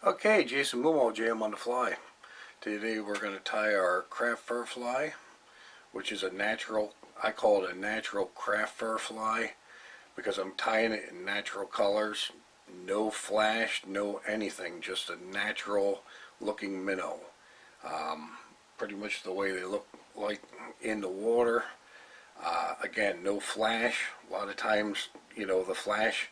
Okay, Jason Momo, JM on the Fly. Today we're going to tie our craft fur fly, which is a natural, I call it a natural craft fur fly because I'm tying it in natural colors. No flash, no anything, just a natural looking minnow. Pretty much the way they look like in the water. Again, no flash. A lot of times, the flash,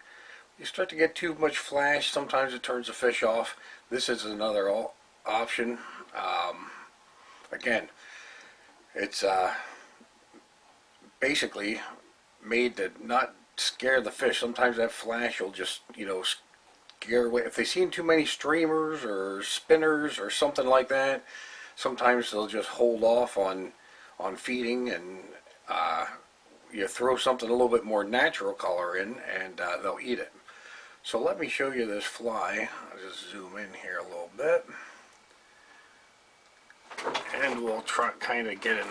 you start to get too much flash, sometimes it turns the fish off. This is another option. Again, it's basically made to not scare the fish. Sometimes that flash will just, scare away. If they see too many streamers or spinners or something like that, sometimes they'll just hold off on feeding, and you throw something a little bit more natural color in, and they'll eat it. So let me show you this fly. I'll just zoom in here a little bit, and we'll try kind of get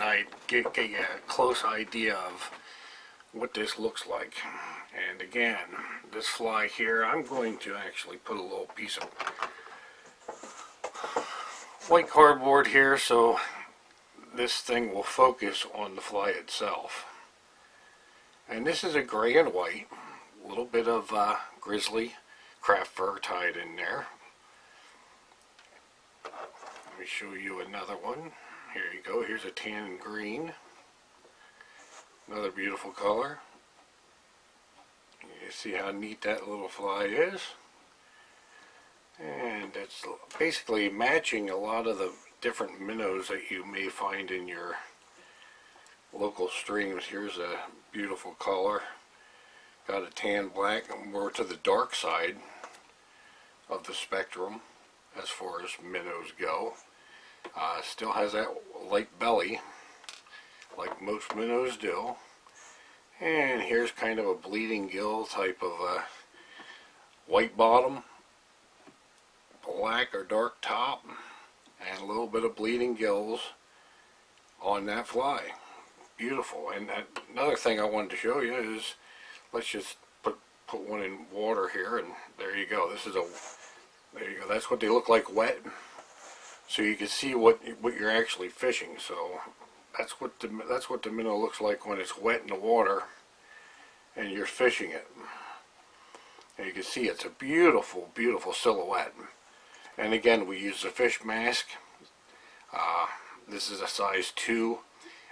you a close idea of what this looks like. And again, this fly here, I'm going to actually put a little piece of white cardboard here so this thing will focus on the fly itself. And this is a gray and white, a little bit of grizzly craft fur tied in there. Let me show you another one. Here you go. Here's a tan and green. Another beautiful color. You see how neat that little fly is. And it's basically matching a lot of the different minnows that you may find in your local streams. Here's a beautiful color. Got a tan black, more to the dark side of the spectrum as far as minnows go. Still has that light belly like most minnows do. And here's kind of a bleeding gill type of white bottom, black or dark top, and a little bit of bleeding gills on that fly. Beautiful. And another thing I wanted to show you is, let's just put one in water here, and there you go. There you go. That's what they look like wet. So you can see what you're actually fishing. So that's what the minnow looks like when it's wet in the water and you're fishing it. And you can see it's a beautiful, beautiful silhouette. And again, we use the fish mask. This is a size 2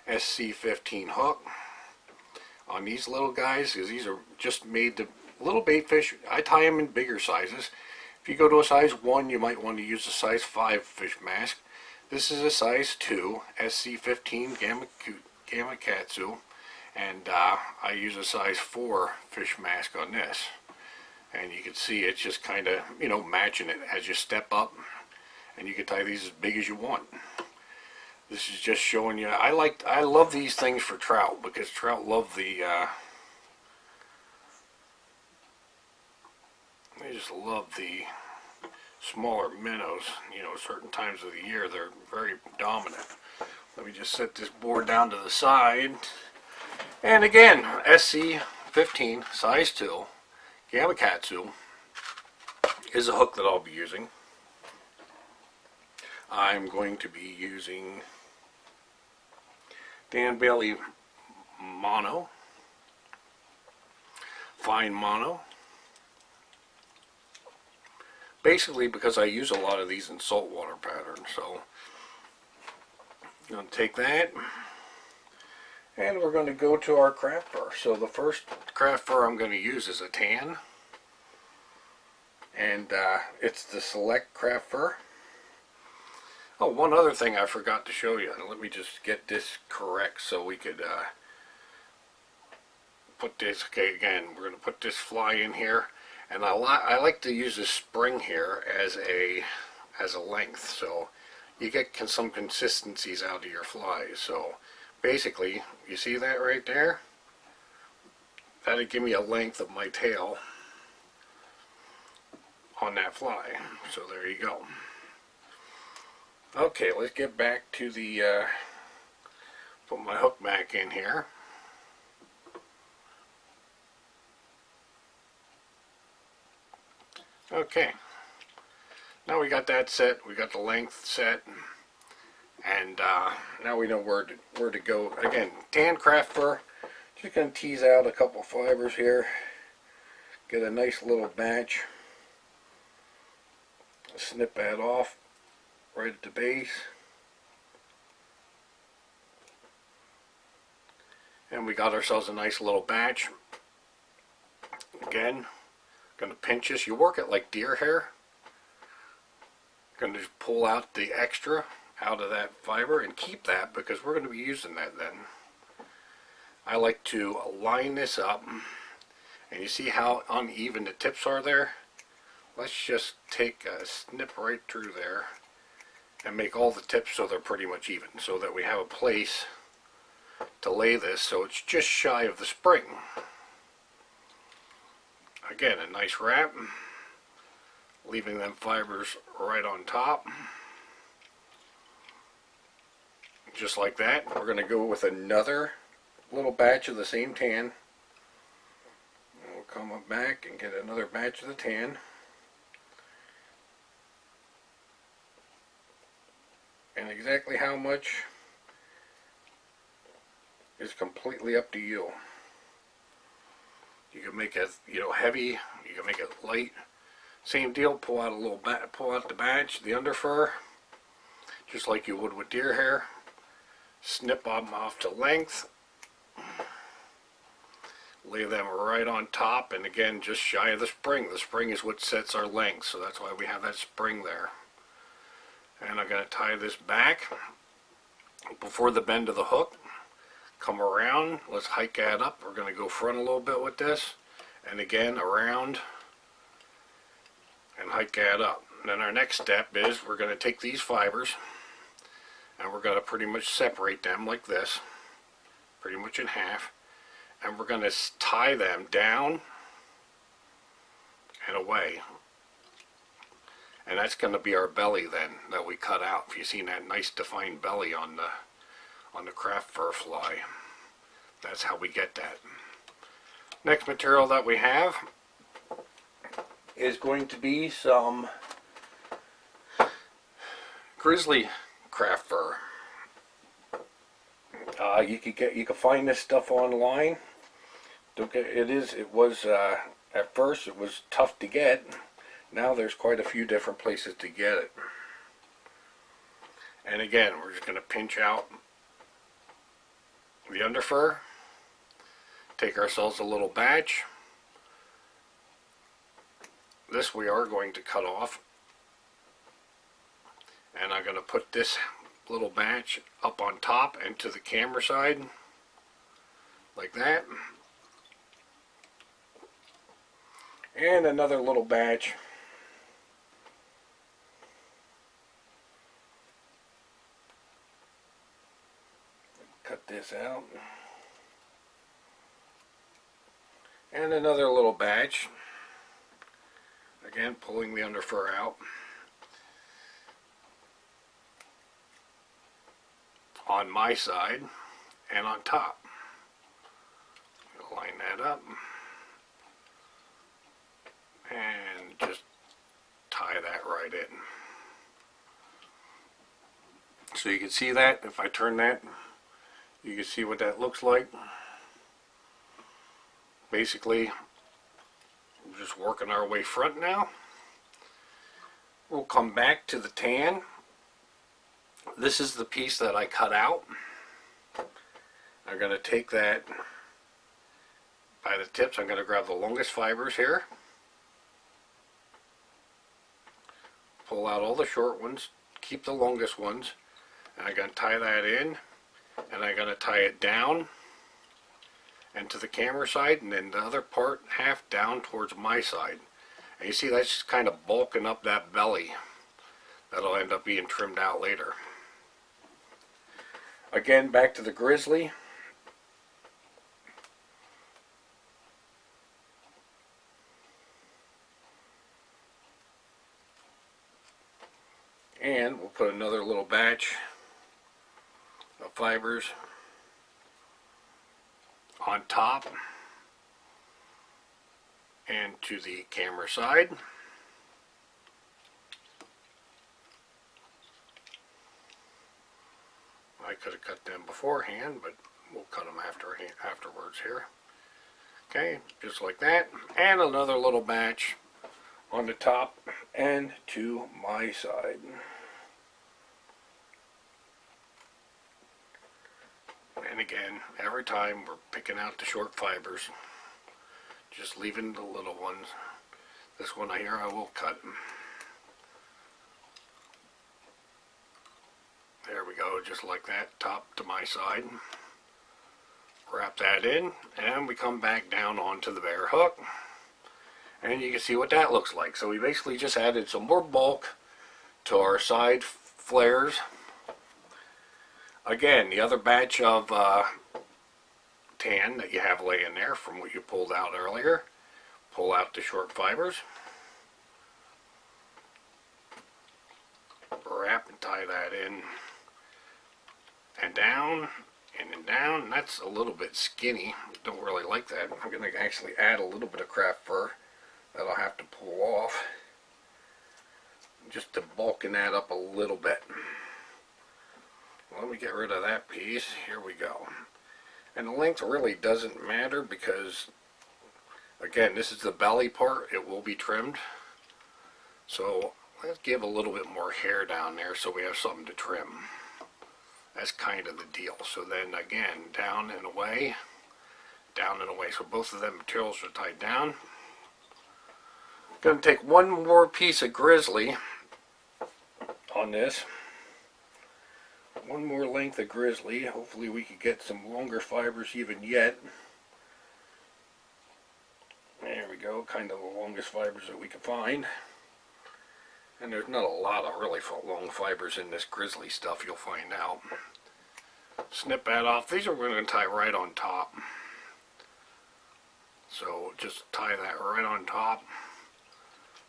SC15 hook on these little guys, because these are just made to little bait fish. I tie them in bigger sizes. If you go to a size 1, you might want to use a size 5 fish mask. This is a size 2 SC15 Gamakatsu, and I use a size 4 fish mask on this. And you can see it's just kind of, matching it as you step up, and you can tie these as big as you want. This is just showing you, I love these things for trout, because trout love they just love the smaller minnows. Certain times of the year they're very dominant. Let me just set this board down to the side. And again, SC15 size 2 Gamakatsu is a hook that I'll be using. I'm going to be using Dan Bailey mono, fine mono. Basically because I use a lot of these in saltwater patterns. So I'm going to take that, and we're going to go to our craft fur. So the first craft fur I'm going to use is a tan, and it's the Select craft fur. Oh, one other thing I forgot to show you. Let me just get this correct so we could put this. Okay, again, we're going to put this fly in here, and I like to use this spring here as a length, so you get some consistencies out of your flies. So basically, you see that right there? That'll give me a length of my tail on that fly. So there you go. Okay, let's get back to the, put my hook back in here. Okay, Now we got that set, we got the length set, and now we know where to go. Again, tan craft fur. Just going to tease out a couple fibers here. Get a nice little batch. Snip that off right at the base. And we got ourselves a nice little batch. Again, going to pinch this. You work it like deer hair. Going to just pull out the extra out of that fiber and keep that because we're going to be using that then. I like to line this up, and you see how uneven the tips are there? Let's just take a snip right through there and make all the tips so they're pretty much even, so that we have a place to lay this so it's just shy of the spring. Again, a nice wrap, leaving them fibers right on top. Just like that. We're going to go with another little batch of the same tan. We'll come up back and get another batch of the tan. And exactly how much is completely up to you. You can make it, heavy. You can make it light. Same deal. Pull out pull out the batch, the under fur, just like you would with deer hair. Snip them off to length. Lay them right on top, and again, just shy of the spring. The spring is what sets our length, so that's why we have that spring there. And I'm going to tie this back before the bend of the hook. Come around, let's hike that up. We're going to go front a little bit with this, and again around and hike that up. And then our next step is we're going to take these fibers and we're going to pretty much separate them like this, pretty much in half, and we're going to tie them down and away. And that's going to be our belly then that we cut out. If you've seen that nice defined belly on the craft fur fly, that's how we get that. Next material that we have is going to be some grizzly craft fur. You can find this stuff online. It was at first it was tough to get. Now there's quite a few different places to get it. And again, we're just going to pinch out the under fur, take ourselves a little batch. This we are going to cut off, and I'm going to put this little batch up on top and to the camera side like that, and another little batch cut this out, and another little batch, again pulling the under fur out on my side and on top. Line that up and just tie that right in. So you can see that if I turn that, you can see what that looks like. Basically, we're just working our way front now. We'll come back to the tan. This is the piece that I cut out. I'm going to take that by the tips. I'm going to grab the longest fibers here, pull out all the short ones, keep the longest ones, and I'm going to tie that in, and I'm going to tie it down and to the camera side, and then the other part half down towards my side. And you see that's just kind of bulking up that belly that'll end up being trimmed out later. Again, back to the grizzly. And we'll put another little batch of fibers on top and to the camera side. I could have cut them beforehand, but we'll cut them afterwards here. Okay, just like that. And another little batch on the top and to my side. And again, every time we're picking out the short fibers, just leaving the little ones. This one here I will cut. There we go, just like that, top to my side. Wrap that in, and we come back down onto the bare hook. And you can see what that looks like. So we basically just added some more bulk to our side flares. Again, the other batch of tan that you have laying there from what you pulled out earlier. Pull out the short fibers. Wrap and tie that in. And down, and then down. And that's a little bit skinny. Don't really like that. I'm going to actually add a little bit of craft fur that I'll have to pull off. Just to bulken that up a little bit. Let me get rid of that piece. Here we go. And the length really doesn't matter because, again, this is the belly part. It will be trimmed. So let's give a little bit more hair down there so we have something to trim. That's kind of the deal. So then again, down and away, down and away. So both of them materials are tied down. Going to take one more piece of grizzly on this. One more length of grizzly. Hopefully we can get some longer fibers even yet. There we go, kind of the longest fibers that we can find. And there's not a lot of really long fibers in this grizzly stuff, you'll find out. Snip that off. These are going to tie right on top. So just tie that right on top.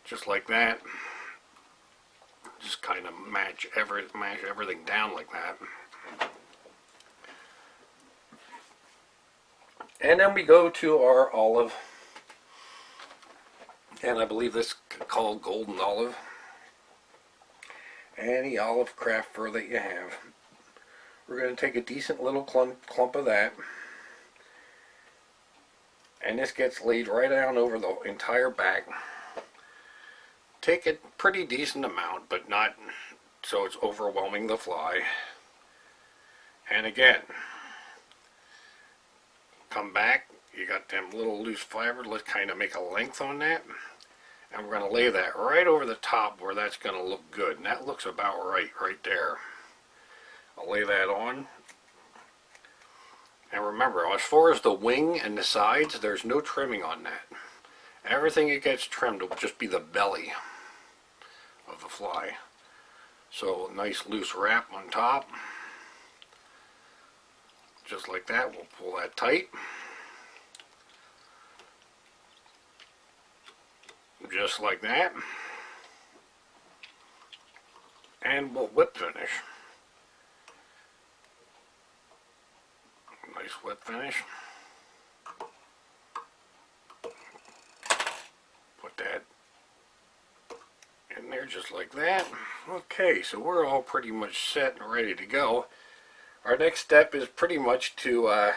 Just like that. Just kind of mash everything down like that. And then we go to our olive. And I believe this is called golden olive. Any olive craft fur that you have. We're going to take a decent little clump of that. And this gets laid right down over the entire back. Take a pretty decent amount, but not so it's overwhelming the fly. And again, come back, you got them little loose fibers, let's kind of make a length on that. And we're going to lay that right over the top where that's going to look good. And that looks about right there. I'll lay that on. And remember, as far as the wing and the sides, there's no trimming on that. Everything that gets trimmed will just be the belly of the fly. So nice loose wrap on top. Just like that, we'll pull that tight. Just like that. And we'll whip finish. Nice whip finish. Put that in there just like that. Okay, so we're all pretty much set and ready to go. Our next step is pretty much to,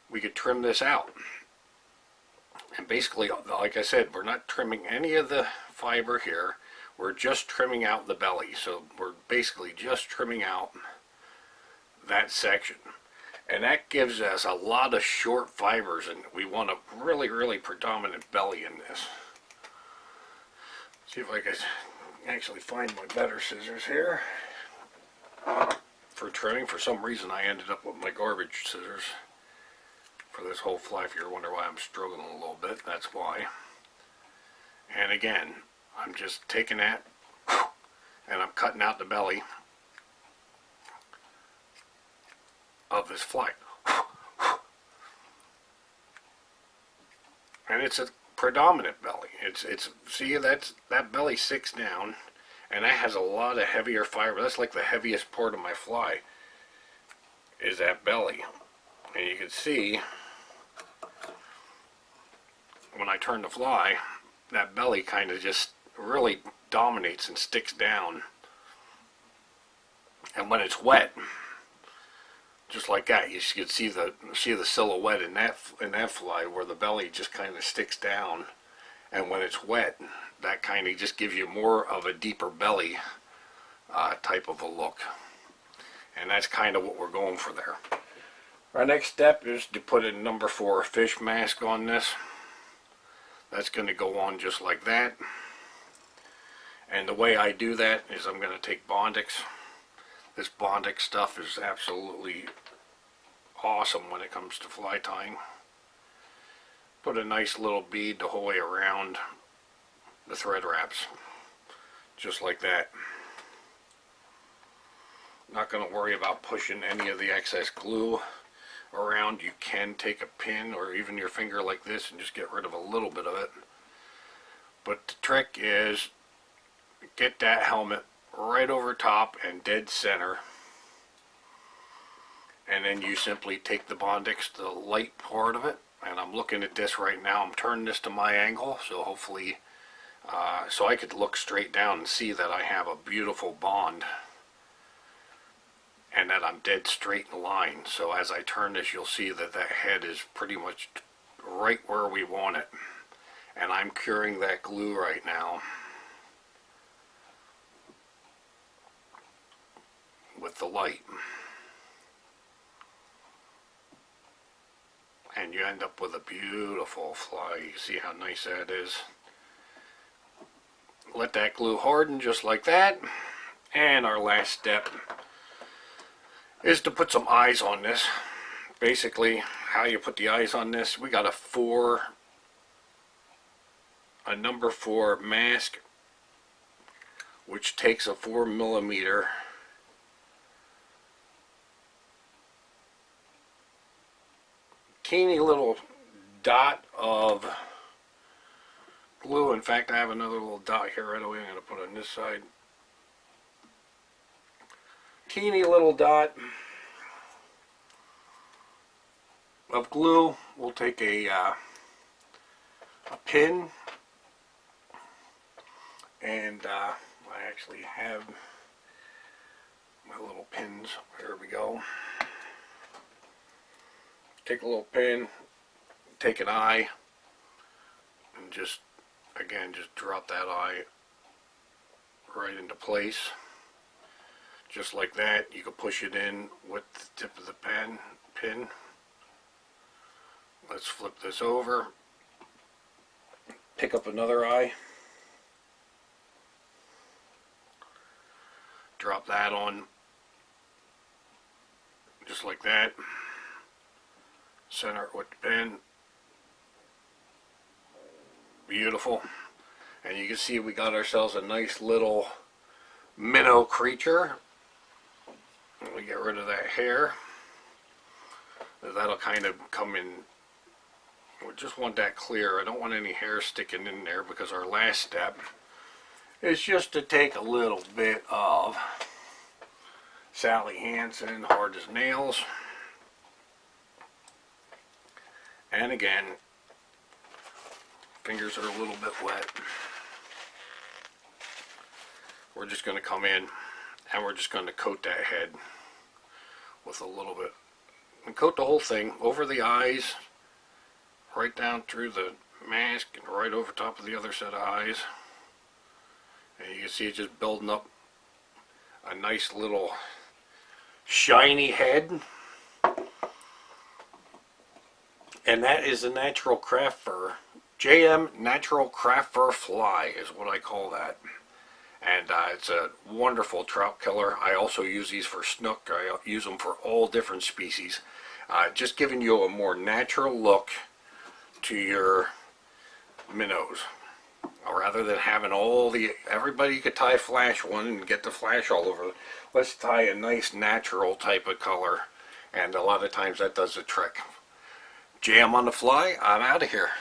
we could trim this out. And basically, like I said, we're not trimming any of the fiber here. We're just trimming out the belly. So we're basically just trimming out that section. And that gives us a lot of short fibers, and we want a really predominant belly in this. See if I can actually find my better scissors here for trimming. For some reason I ended up with my garbage scissors for this whole fly. If you're wondering why I'm struggling a little bit, that's why. And again, I'm just taking that and I'm cutting out the belly of this fly. And it's a predominant belly. It's see, that belly sticks down, and that has a lot of heavier fiber. That's like the heaviest part of my fly, is that belly. And you can see when I turn the fly, that belly kind of just really dominates and sticks down And when it's wet, just like that, you can see the silhouette in that fly where the belly just kind of sticks down. And when it's wet, that kind of just gives you more of a deeper belly type of a look. And that's kind of what we're going for there. Our next step is to put a number 4 fish mask on this. That's going to go on just like that. And the way I do that is I'm going to take Bondix. This Bondix stuff is absolutely awesome when it comes to fly tying. Put a nice little bead the whole way around the thread wraps. Just like that. Not going to worry about pushing any of the excess glue around. You can take a pin or even your finger like this and just get rid of a little bit of it. But the trick is get that helmet right over top and dead center, and then you simply take the Bondix, the light part of it, and I'm looking at this right now. I'm turning this to my angle, so hopefully so I could look straight down and see that I have a beautiful bond and that I'm dead straight in line. So as I turn this, you'll see that that head is pretty much right where we want it. And I'm curing that glue right now with the light. And you end up with a beautiful fly. You see how nice that is. Let that glue harden just like that. And our last step is to put some eyes on this. Basically, how you put the eyes on this, we got a number 4 mask, which takes a 4mm teeny little dot of glue. In fact, I have another little dot here right away. I'm going to put on this side. Teeny little dot of glue. We'll take a pin, and I actually have my little pins. There we go. Take a little pin, take an eye, and just drop that eye right into place. Just like that. You can push it in with the tip of the pin. Let's flip this over. Pick up another eye. Drop that on. Just like that. Center it with the pin. Beautiful. And you can see we got ourselves a nice little minnow creature. We get rid of that hair. That'll kind of come in. We just want that clear. I don't want any hair sticking in there, because our last step is just to take a little bit of Sally Hansen Hard as Nails. And again, fingers are a little bit wet. We're just going to come in and we're just going to coat that head with a little bit. And coat the whole thing over the eyes, right down through the mask, and right over top of the other set of eyes. And you can see it just building up a nice little shiny head. And that is a natural craft fur. JM Natural Craft Fur Fly is what I call that. And it's a wonderful trout killer. I also use these for snook. I use them for all different species. Just giving you a more natural look to your minnows. Rather than having everybody could tie a flash one and get the flash all over. Let's tie a nice natural type of color. And a lot of times that does the trick. JM on the Fly, I'm out of here.